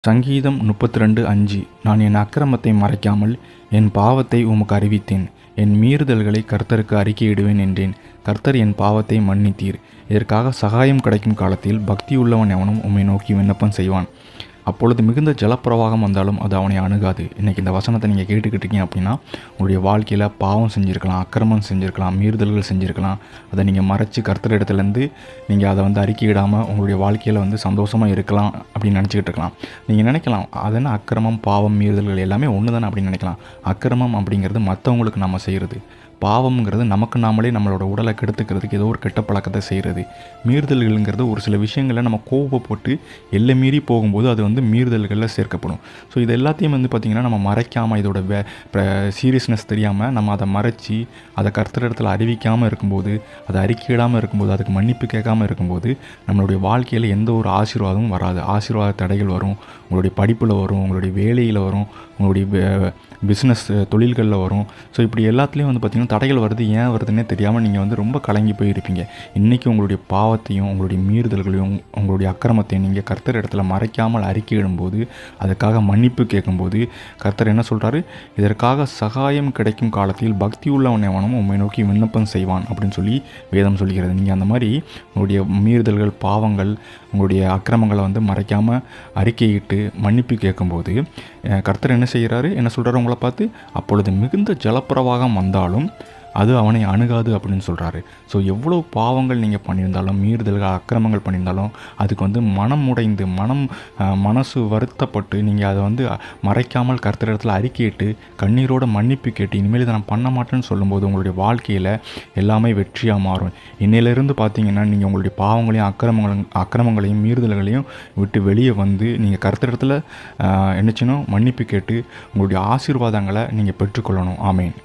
சங்கீதம் 32:5 நான் என் அக்கிரமத்தை மறைக்காமல் என் பாவத்தை உமக்கு அறிவித்தேன். என் மீறுதல்களை கர்த்தருக்கு அறிக்கையிடுவேன் என்றேன். கர்த்தர் என் பாவத்தை மன்னித்தீர். இதற்காக சகாயம் கிடைக்கும் காலத்தில் பக்தியுள்ளவன் எவனும் உம்மை நோக்கி விண்ணப்பம் செய்வான். அப்பொழுது மிகுந்த ஜலப்பிரவாகம் வந்தாலும் அது அவனை அணுகாது. இன்றைக்கி இந்த வசனத்தை நீங்கள் கேட்டுக்கிட்டீங்க அப்படின்னா உங்களுடைய வாழ்க்கையில் பாவம் செஞ்சுருக்கலாம், அக்கிரமம் செஞ்சுருக்கலாம், மீறுதல்கள் செஞ்சுருக்கலாம். அதை நீங்கள் மறைச்சி கர்த்தர் இடத்துலேருந்து நீங்கள் அதை அறிக்கையிடாமல் உங்களுடைய வாழ்க்கையில் சந்தோஷமாக இருக்கலாம் அப்படின்னு நினச்சிக்கிட்டு இருக்கலாம். நீங்கள் நினைக்கலாம் அதென்ன அக்கிரமம், பாவம், மீறுதல்கள் எல்லாமே ஒன்று தானே அப்படின்னு நினைக்கலாம். அக்கிரமம் அப்படிங்கிறது மற்றவங்களுக்கு நம்ம செய்கிறது. பாவம்ங்கிறது நமக்கு நாமளே நம்மளோட உடலை கெடுத்துக்கிறதுக்கு ஏதோ ஒரு கெட்ட பழக்கத்தை செய்கிறது. மீறுதல்கள்ங்கிறது ஒரு சில விஷயங்களை நம்ம கோபப்பட்டு எல்லை மீறி போகும்போது அது மீறுதல்களில் சேர்க்கப்படும். ஸோ இது எல்லாத்தையும் பார்த்திங்கன்னா நம்ம மறைக்காமல், இதோட சீரியஸ்னஸ் தெரியாமல் நம்ம அதை மறைச்சி அதை கர்த்தர் இடத்துல அறிவிக்காமல் இருக்கும்போது, அதை அறிக்கையிடாமல் இருக்கும்போது, அதுக்கு மன்னிப்பு கேட்காமல் இருக்கும்போது நம்மளுடைய வாழ்க்கையில் எந்த ஒரு ஆசீர்வாதமும் வராது. ஆசீர்வாத தடைகள் வரும். உங்களுடைய படிப்பில் வரும், உங்களுடைய வேலையில் வரும், உங்களுடைய பிஸ்னஸ் தொழில்களில் வரும். ஸோ இப்படி எல்லாத்துலேயும் பார்த்திங்கன்னா தடைகள் வருது. ஏன் வருதுன்னே தெரியாமல் நீங்கள் ரொம்ப கலங்கி போயிருப்பீங்க. இன்றைக்கி உங்களுடைய பாவத்தையும் உங்களுடைய மீறுதல்களையும் உங்களுடைய அக்கிரமத்தையும் நீங்கள் கர்த்தர் இடத்துல மறைக்காமல் அறிக்கையிடும்போது, அதுக்காக மன்னிப்பு கேட்கும்போது கர்த்தர் என்ன சொல்கிறாரு? இதற்காக சகாயம் கிடைக்கும் காலத்தில் பக்தி உள்ளவன் எவனும் உம்மை நோக்கி விண்ணப்பம் செய்வான் அப்படின்னு சொல்லி வேதம் சொல்கிறது. நீங்கள் அந்த மாதிரி உங்களுடைய மீறுதல்கள், பாவங்கள், உங்களுடைய அக்கிரமங்களை மறைக்காமல் அறிக்கையிட்டு மன்னிப்பு கேட்கும்போது கர்த்தர் என்ன செய்கிறாரு? என்ன சொல்கிறாரு உங்களை பார்த்து? அப்பொழுது மிகுந்த ஜலப்பிரவாகம் வந்தாலும் அது அவனை அணுகாது அப்படின்னு சொல்கிறாரு. ஸோ எவ்வளோ பாவங்கள் நீங்கள் பண்ணியிருந்தாலும், மீறுதல்கள், அக்கிரமங்கள் பண்ணியிருந்தாலும் அதுக்கு மனம் உடைந்து மனசு வருத்தப்பட்டு நீங்கள் அதை மறைக்காமல் கர்த்தர் இடத்துல அறிக்கையிட்டு கண்ணீரோட மன்னிப்பு கேட்டு இனிமேல் இதை நான் பண்ண மாட்டேன்னு சொல்லும்போது உங்களுடைய வாழ்க்கையில் எல்லாமே வெற்றியாக மாறும். இன்னையிலேருந்து பார்த்தீங்கன்னா நீங்கள் உங்களுடைய பாவங்களையும் அக்கிரமங்களையும் மீறுதல்களையும் விட்டு வெளியே நீங்கள் கர்த்தர் இடத்துல என்னச்சுன்னா மன்னிப்பு கேட்டு உங்களுடைய ஆசீர்வாதங்களை நீங்கள் பெற்றுக்கொள்ளணும். ஆமேன்.